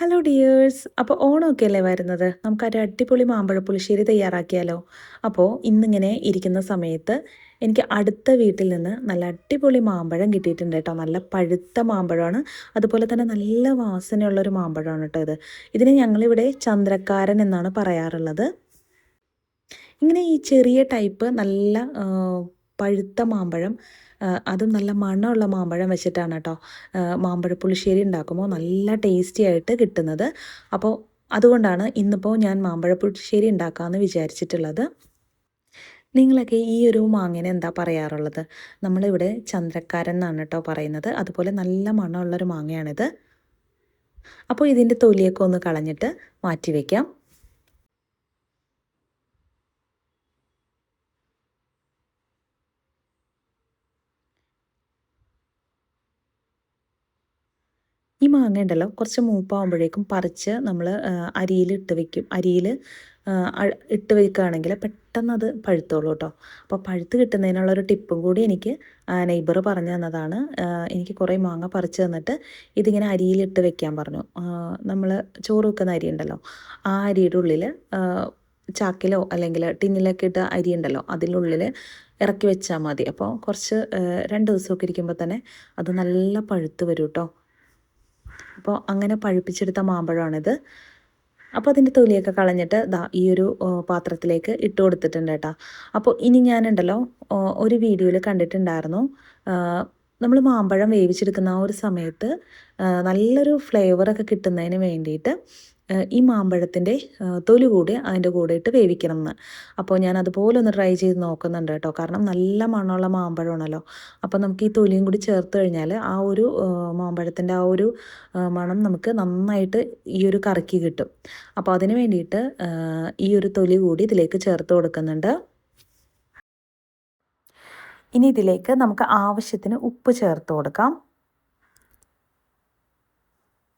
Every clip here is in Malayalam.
Hello dears. അപ്പോൾ ഓണമൊക്കെ അല്ലേ വരുന്നത്. നമുക്കൊരു അടിപൊളി മാമ്പഴ പുളിശ്ശേരി തയ്യാറാക്കിയാലോ? അപ്പോൾ ഇന്നിങ്ങനെ ഇരിക്കുന്ന സമയത്ത് എനിക്ക് അടുത്ത വീട്ടിൽ നിന്ന് നല്ല അടിപൊളി മാമ്പഴം കിട്ടിയിട്ടുണ്ട് കേട്ടോ. നല്ല പഴുത്ത മാമ്പഴമാണ്. അതുപോലെ തന്നെ നല്ല വാസനയുള്ളൊരു മാമ്പഴമാണ് കേട്ടോ ഇത്. ഇതിന് ഞങ്ങളിവിടെ ചന്ദ്രക്കാരൻ എന്നാണ് പറയാറുള്ളത്. ഇങ്ങനെ ഈ ചെറിയ ടൈപ്പ് നല്ല പഴുത്ത മാമ്പഴം, അതും നല്ല മണമുള്ള മാമ്പഴം വെച്ചിട്ടാണ് കേട്ടോ മാമ്പഴ പുളിശ്ശേരി ഉണ്ടാക്കുമ്പോൾ നല്ല ടേസ്റ്റി ആയിട്ട് കിട്ടുന്നത്. അപ്പോൾ അതുകൊണ്ടാണ് ഇന്നിപ്പോൾ ഞാൻ മാമ്പഴ പുളിശ്ശേരി ഉണ്ടാക്കാമെന്ന് വിചാരിച്ചിട്ടുള്ളത്. നിങ്ങളൊക്കെ ഈ ഒരു മാങ്ങേനെ എന്താ പറയാറുള്ളത്? നമ്മളിവിടെ ചന്ദ്രക്കാരൻ എന്നാണ് കേട്ടോ പറയുന്നത്. അതുപോലെ നല്ല മണമുള്ളൊരു മാങ്ങയാണിത്. അപ്പോൾ ഇതിൻ്റെ തൊലിയൊക്കെ ഒന്ന് കളഞ്ഞിട്ട് മാറ്റി വയ്ക്കാം. ഈ മാങ്ങ ഉണ്ടല്ലോ കുറച്ച് മൂപ്പാകുമ്പോഴേക്കും പറിച്ച് നമ്മൾ അരിയിലിട്ട് വെക്കും. അരിയിൽ ഇട്ട് വെക്കുകയാണെങ്കിൽ പെട്ടെന്ന് അത് പഴുത്തോളൂ കേട്ടോ. അപ്പോൾ പഴുത്ത് കിട്ടുന്നതിനുള്ളൊരു ടിപ്പും കൂടി എനിക്ക് നെയ്ബർ പറഞ്ഞു തന്നതാണ്. എനിക്ക് കുറേ മാങ്ങ പറിച്ച് തന്നിട്ട് ഇതിങ്ങനെ അരിയിലിട്ട് വെക്കാൻ പറഞ്ഞു. നമ്മൾ ചോറ് വെക്കുന്ന അരി ഉണ്ടല്ലോ, ആ അരിയുടെ ഉള്ളിൽ ചാക്കിലോ അല്ലെങ്കിൽ ടിന്നിലൊക്കെ ഇട്ട അരി ഉണ്ടല്ലോ അതിനുള്ളിൽ ഇറക്കി വെച്ചാൽ മതി. അപ്പോൾ കുറച്ച് 2 ദിവസമൊക്കെ ഇരിക്കുമ്പോൾ തന്നെ അത് നല്ല പഴുത്ത് വരും കേട്ടോ. അപ്പോൾ അങ്ങനെ പഴുപ്പിച്ചെടുത്ത മാമ്പഴമാണിത്. അപ്പോൾ അതിൻ്റെ തൊലിയൊക്കെ കളഞ്ഞിട്ട് ഈ ഒരു പാത്രത്തിലേക്ക് ഇട്ട് കൊടുത്തിട്ടുണ്ട് കേട്ടോ. അപ്പോൾ ഇനി ഞാനുണ്ടല്ലോ ഒരു വീഡിയോയിൽ കണ്ടിട്ടുണ്ടായിരുന്നു, നമ്മൾ മാമ്പഴം വേവിച്ചെടുക്കുന്ന ആ ഒരു സമയത്ത് നല്ലൊരു ഫ്ലേവറൊക്കെ കിട്ടുന്നതിന് വേണ്ടിയിട്ട് ഈ മാമ്പഴത്തിൻ്റെ തൊലി കൂടി അതിൻ്റെ കൂടെ ഇട്ട് വേവിക്കണം എന്ന്. അപ്പോൾ ഞാൻ അതുപോലെ ഒന്ന് ട്രൈ ചെയ്ത് നോക്കുന്നുണ്ട് കേട്ടോ. കാരണം നല്ല മണമുള്ള മാമ്പഴമാണല്ലോ. അപ്പോൾ നമുക്ക് ഈ തൊലിയും കൂടി ചേർത്ത് കഴിഞ്ഞാൽ ആ ഒരു മാമ്പഴത്തിൻ്റെ ആ ഒരു മണം നമുക്ക് നന്നായിട്ട് ഈ ഒരു കറിക്ക് കിട്ടും. അപ്പോൾ അതിന് വേണ്ടിയിട്ട് ഈ ഒരു തൊലി കൂടി ഇതിലേക്ക് ചേർത്ത് കൊടുക്കുന്നുണ്ട്. ഇനി ഇതിലേക്ക് നമുക്ക് ആവശ്യത്തിന് ഉപ്പ് ചേർത്ത് കൊടുക്കാം.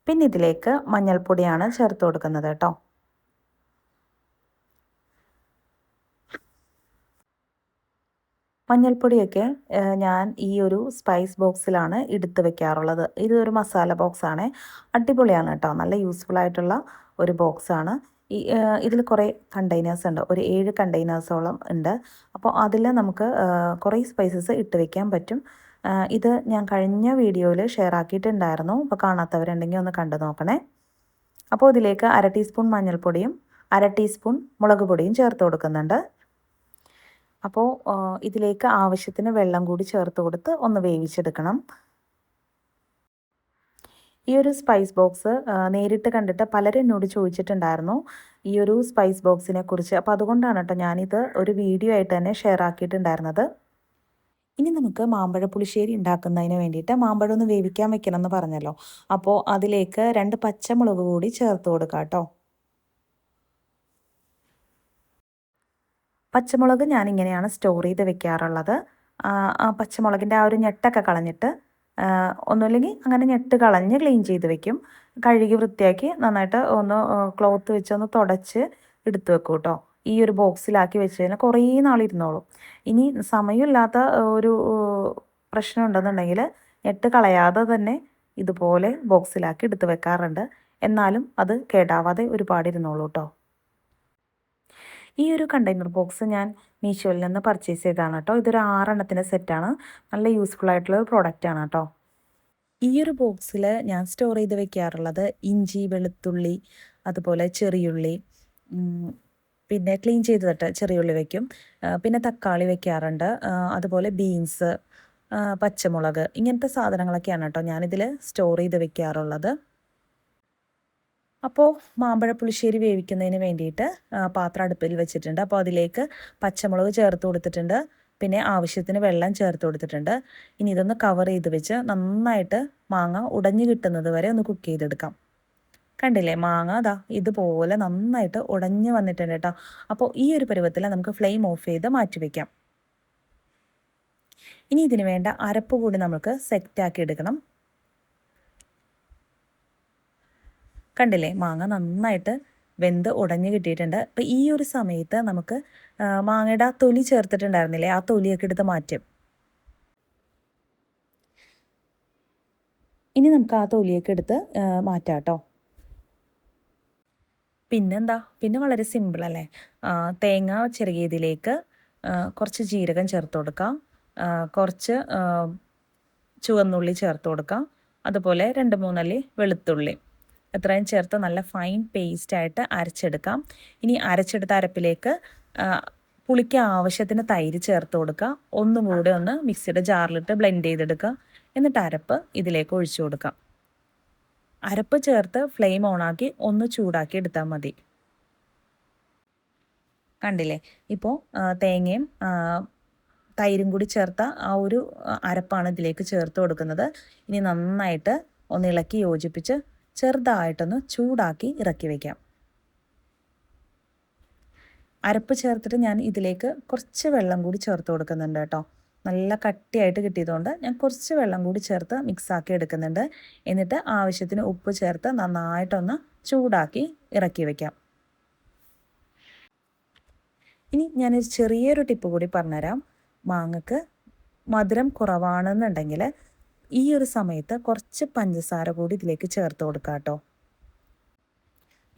പിന്നെ ഇതിലേക്ക് മഞ്ഞൾപ്പൊടിയാണ് ചേർത്ത് കൊടുക്കുന്നത് കേട്ടോ. മഞ്ഞൾപ്പൊടിയൊക്കെ ഞാൻ ഈ ഒരു സ്പൈസ് ബോക്സിലാണ് എടുത്ത് വെക്കാറുള്ളത്. ഇതൊരു മസാല ബോക്സാണ്. അടിപൊളിയാണ് കേട്ടോ. നല്ല യൂസ്ഫുൾ ആയിട്ടുള്ള ഒരു ബോക്സാണ്. ഇതിൽ കുറേ കണ്ടെയ്നേഴ്സ് ഉണ്ട്. ഒരു 7 കണ്ടെയ്നേഴ്സോളം ഉണ്ട്. അപ്പോൾ അതിൽ നമുക്ക് കുറേ സ്പൈസസ് ഇട്ട് വെക്കാൻ പറ്റും. ഇത് ഞാൻ കഴിഞ്ഞ വീഡിയോയിൽ ഷെയർ ആക്കിയിട്ടുണ്ടായിരുന്നു. അപ്പോൾ കാണാത്തവരുണ്ടെങ്കിൽ ഒന്ന് കണ്ടു നോക്കണേ. അപ്പോൾ ഇതിലേക്ക് 1/2 ടീസ്പൂൺ മഞ്ഞൾപ്പൊടിയും 1/2 ടീസ്പൂൺ മുളക് പൊടിയും ചേർത്ത് കൊടുക്കുന്നുണ്ട്. അപ്പോൾ ഇതിലേക്ക് ആവശ്യത്തിന് വെള്ളം കൂടി ചേർത്ത് കൊടുത്ത് ഒന്ന് വേവിച്ചെടുക്കണം. ഈ ഒരു സ്പൈസ് ബോക്സ് നേരിട്ട് കണ്ടിട്ട് പലരും എന്നോട് ചോദിച്ചിട്ടുണ്ടായിരുന്നു ഈ ഒരു സ്പൈസ് ബോക്സിനെ കുറിച്ച്. അപ്പോൾ അതുകൊണ്ടാണ് കേട്ടോ ഞാനിത് ഒരു വീഡിയോ ആയിട്ട് തന്നെ ഷെയർ ആക്കിയിട്ടുണ്ടായിരുന്നത്. ഇനി നമുക്ക് മാമ്പഴ പുളിശ്ശേരി ഉണ്ടാക്കുന്നതിന് വേണ്ടിയിട്ട് മാമ്പഴം ഒന്ന് വേവിക്കാൻ വെക്കണം എന്ന് പറഞ്ഞല്ലോ. അപ്പോൾ അതിലേക്ക് 2 പച്ചമുളക് കൂടി ചേർത്ത് കൊടുക്കാം കേട്ടോ. പച്ചമുളക് ഞാനിങ്ങനെയാണ് സ്റ്റോർ ചെയ്ത് വെക്കാറുള്ളത്. ആ പച്ചമുളകിൻ്റെ ആ ഒരു ഞെട്ടൊക്കെ കളഞ്ഞിട്ട് ഒന്നുമില്ലെങ്കിൽ അങ്ങനെ ഞെട്ട് കളഞ്ഞ് ക്ലീൻ ചെയ്ത് വെക്കും. കഴുകി വൃത്തിയാക്കി നന്നായിട്ട് ഒന്ന് ക്ലോത്ത് വെച്ചൊന്ന് തുടച്ച് എടുത്ത് വെക്കും കേട്ടോ. ഈ ഒരു ബോക്സിലാക്കി വെച്ച് കഴിഞ്ഞാൽ കുറേ നാളിരുന്നോളും. ഇനി സമയമില്ലാത്ത ഒരു പ്രശ്നം ഉണ്ടെന്നുണ്ടെങ്കിൽ ഞെട്ട് കളയാതെ തന്നെ ഇതുപോലെ ബോക്സിലാക്കി എടുത്ത് വെക്കാറുണ്ട്. എന്നാലും അത് കേടാവാതെ ഒരുപാട് ഇരുന്നോളൂ കേട്ടോ. ഈ ഒരു കണ്ടെയ്നർ ബോക്സ് ഞാൻ മീഷോയിൽ നിന്ന് പർച്ചേസ് ചെയ്തതാണ് കേട്ടോ. ഇതൊരു 6 എണ്ണത്തിൻ്റെ സെറ്റാണ്. നല്ല യൂസ്ഫുൾ ആയിട്ടുള്ള ഒരു പ്രോഡക്റ്റാണ് കേട്ടോ. ഈ ഒരു ബോക്സിൽ ഞാൻ സ്റ്റോർ ചെയ്ത് വെക്കാറുള്ളത് ഇഞ്ചി, വെളുത്തുള്ളി, അതുപോലെ ചെറിയുള്ളി, പിന്നെ ക്ലീൻ ചെയ്തിട്ട് ചെറിയുള്ളി വയ്ക്കും. പിന്നെ തക്കാളി വെക്കാറുണ്ട്. അതുപോലെ ബീൻസ്, പച്ചമുളക്, ഇങ്ങനത്തെ സാധനങ്ങളൊക്കെയാണ് കേട്ടോ ഞാനിതിൽ സ്റ്റോർ ചെയ്ത് വെക്കാറുള്ളത്. അപ്പോൾ മാമ്പഴ പുളിശ്ശേരി വേവിക്കുന്നതിന് വേണ്ടിയിട്ട് പാത്രം അടുപ്പിൽ വെച്ചിട്ടുണ്ട്. അപ്പോൾ അതിലേക്ക് പച്ചമുളക് ചേർത്ത് കൊടുത്തിട്ടുണ്ട്. പിന്നെ ആവശ്യത്തിന് വെള്ളം ചേർത്ത് കൊടുത്തിട്ടുണ്ട്. ഇനി ഇതൊന്ന് കവർ ചെയ്ത് വെച്ച് നന്നായിട്ട് മാങ്ങ ഉടഞ്ഞു കിട്ടുന്നത് വരെ ഒന്ന് കുക്ക് ചെയ്തെടുക്കാം. കണ്ടില്ലേ, മാങ്ങ അതാ ഇതുപോലെ നന്നായിട്ട് ഉടഞ്ഞു വന്നിട്ടുണ്ട് കേട്ടോ. അപ്പോൾ ഈ ഒരു പരുവത്തിൽ നമുക്ക് ഫ്ലെയിം ഓഫ് ചെയ്ത് മാറ്റി വയ്ക്കാം. ഇനി ഇതിന് വേണ്ട അരപ്പ് കൂടി നമുക്ക് സെറ്റാക്കി എടുക്കണം. കണ്ടില്ലേ, മാങ്ങ നന്നായിട്ട് വെന്ത് ഉടഞ്ഞ് കിട്ടിയിട്ടുണ്ട്. അപ്പോൾ ഈ ഒരു സമയത്ത് നമുക്ക് മാങ്ങയുടെ ആ തൊലി ചേർത്തിട്ടുണ്ടായിരുന്നില്ലേ, ആ തൊലിയൊക്കെ എടുത്ത് മാറ്റും. ഇനി നമുക്ക് ആ തൊലിയൊക്കെ എടുത്ത് മാറ്റാം കേട്ടോ. പിന്നെന്താ, പിന്നെ വളരെ സിമ്പിളല്ലേ. തേങ്ങ ചിരകിയതിലേക്ക് കുറച്ച് ജീരകം ചേർത്ത് കൊടുക്കാം, കുറച്ച് ചുവന്നുള്ളി ചേർത്ത് കൊടുക്കാം, അതുപോലെ 2-3 അല്ലി വെളുത്തുള്ളി, എത്രയും ചേർത്ത് നല്ല ഫൈൻ പേസ്റ്റായിട്ട് അരച്ചെടുക്കാം. ഇനി അരച്ചെടുത്ത അരപ്പിലേക്ക് പുളിക്ക് ആവശ്യത്തിന് തൈര് ചേർത്ത് കൊടുക്കുക. ഒന്നും കൂടെ ഒന്ന് മിക്സിയുടെ ജാറിലിട്ട് ബ്ലെൻഡ് ചെയ്തെടുക്കുക. എന്നിട്ട് അരപ്പ് ഇതിലേക്ക് ഒഴിച്ചു കൊടുക്കാം. അരപ്പ് ചേർത്ത് ഫ്ലെയിം ഓണാക്കി ഒന്ന് ചൂടാക്കി എടുത്താൽ മതി. കണ്ടില്ലേ, ഇപ്പോൾ തേങ്ങയും തൈരും കൂടി ചേർത്ത ആ ഒരു അരപ്പാണ് ഇതിലേക്ക് ചേർത്ത് കൊടുക്കുന്നത്. ഇനി നന്നായിട്ട് ഒന്ന് ഇളക്കി യോജിപ്പിച്ച് ചെറുതായിട്ടൊന്ന് ചൂടാക്കി ഇറക്കി വയ്ക്കാം. അരപ്പ് ചേർത്തിട്ട് ഞാൻ ഇതിലേക്ക് കുറച്ച് വെള്ളം കൂടി ചേർത്ത് കൊടുക്കുന്നുണ്ട് കേട്ടോ. നല്ല കട്ടിയായിട്ട് കിട്ടിയതുകൊണ്ട് ഞാൻ കുറച്ച് വെള്ളം കൂടി ചേർത്ത് മിക്സാക്കി എടുക്കുന്നുണ്ട്. എന്നിട്ട് ആവശ്യത്തിന് ഉപ്പ് ചേർത്ത് നന്നായിട്ടൊന്ന് ചൂടാക്കി ഇറക്കി വയ്ക്കാം. ഇനി ഞാനൊരു ചെറിയൊരു ടിപ്പ് കൂടി പറഞ്ഞുതരാം. മാങ്ങക്ക് മധുരം കുറവാണെന്നുണ്ടെങ്കിൽ ഈ ഒരു സമയത്ത് കുറച്ച് പഞ്ചസാര കൂടി ഇതിലേക്ക് ചേർത്ത് കൊടുക്കാം കേട്ടോ.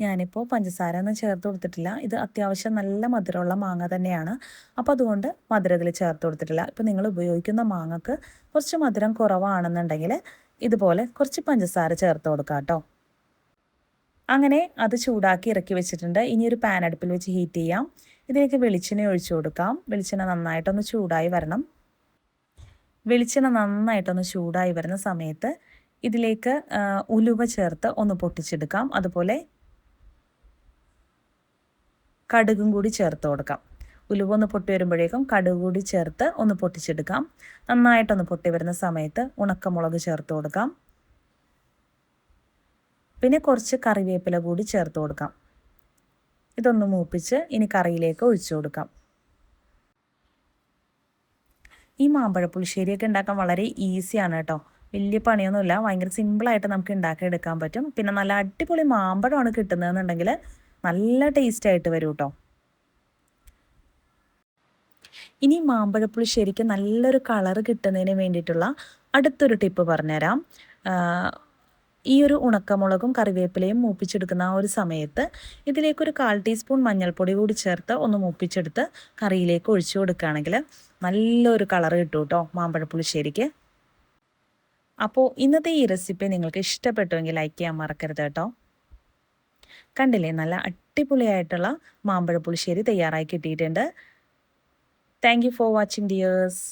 ഞാനിപ്പോൾ പഞ്ചസാര ഒന്നും ചേർത്ത് കൊടുത്തിട്ടില്ല. ഇത് അത്യാവശ്യം നല്ല മധുരമുള്ള മാങ്ങ തന്നെയാണ്. അപ്പോൾ അതുകൊണ്ട് മധുരം ഇതിൽ ചേർത്ത് കൊടുത്തിട്ടില്ല. ഇപ്പോൾ നിങ്ങൾ ഉപയോഗിക്കുന്ന മാങ്ങക്ക് കുറച്ച് മധുരം കുറവാണെന്നുണ്ടെങ്കിൽ ഇതുപോലെ കുറച്ച് പഞ്ചസാര ചേർത്ത് കൊടുക്കാം കേട്ടോ. അങ്ങനെ അത് ചൂടാക്കി ഇറക്കി വെച്ചിട്ടുണ്ട്. ഇനി ഒരു പാൻ അടുപ്പിൽ വെച്ച് ഹീറ്റ് ചെയ്യാം. ഇതിലേക്ക് വെളിച്ചെണ്ണ ഒഴിച്ചു കൊടുക്കാം. വെളിച്ചെണ്ണ നന്നായിട്ടൊന്ന് ചൂടായി വരണം. വെളിച്ചെണ്ണ നന്നായിട്ടൊന്ന് ചൂടായി വരുന്ന സമയത്ത് ഇതിലേക്ക് ഉലുവ ചേർത്ത് ഒന്ന് പൊട്ടിച്ചെടുക്കാം. അതുപോലെ കടുകും കൂടി ചേർത്ത് കൊടുക്കാം. ഉലുവ ഒന്ന് പൊട്ടി വരുമ്പോഴേക്കും കടുക് കൂടി ചേർത്ത് ഒന്ന് പൊട്ടിച്ചെടുക്കാം. നന്നായിട്ടൊന്ന് പൊട്ടി വരുന്ന സമയത്ത് ഉണക്കമുളക് ചേർത്ത് കൊടുക്കാം. പിന്നെ കുറച്ച് കറിവേപ്പില കൂടി ചേർത്ത് കൊടുക്കാം. ഇതൊന്ന് മൂപ്പിച്ച് ഇനി കറിയിലേക്ക് ഒഴിച്ചു കൊടുക്കാം. ഈ മാമ്പഴ പുളിശ്ശേരിയൊക്കെ ഉണ്ടാക്കാൻ വളരെ ഈസിയാണ് കേട്ടോ. വലിയ പണിയൊന്നുമില്ല, ഭയങ്കര സിമ്പിളായിട്ട് നമുക്ക് ഉണ്ടാക്കിയെടുക്കാൻ പറ്റും. പിന്നെ നല്ല അടിപൊളി മാമ്പഴമാണ് കിട്ടുന്നതെന്നുണ്ടെങ്കിൽ നല്ല ടേസ്റ്റ് ആയിട്ട് വരും കേട്ടോ. ഇനി മാമ്പഴപ്പുളിശ്ശേരിക്ക് നല്ലൊരു കളറ് കിട്ടുന്നതിന് വേണ്ടിയിട്ടുള്ള അടുത്തൊരു ടിപ്പ് പറഞ്ഞുതരാം. ഈ ഒരു ഉണക്കമുളകും കറിവേപ്പിലയും മൂപ്പിച്ചെടുക്കുന്ന ആ ഒരു സമയത്ത് ഇതിലേക്കൊരു 1/4 ടീസ്പൂൺ മഞ്ഞൾപ്പൊടി കൂടി ചേർത്ത് ഒന്ന് മൂപ്പിച്ചെടുത്ത് കറിയിലേക്ക് ഒഴിച്ചു കൊടുക്കുകയാണെങ്കിൽ നല്ലൊരു കളറ് കിട്ടും കേട്ടോ മാമ്പഴപ്പുളിശ്ശേരിക്ക്. അപ്പോൾ ഇന്നത്തെ ഈ റെസിപ്പി നിങ്ങൾക്ക് ഇഷ്ടപ്പെട്ടുവെങ്കിൽ ലൈക്ക് ചെയ്യാൻ മറക്കരുത് കേട്ടോ. കണ്ടില്ലേ, നല്ല അടിപൊളിയായിട്ടുള്ള മാമ്പഴ പുളിശ്ശേരി തയ്യാറായി കിട്ടിയിട്ടുണ്ട്. Thank you for watching dears.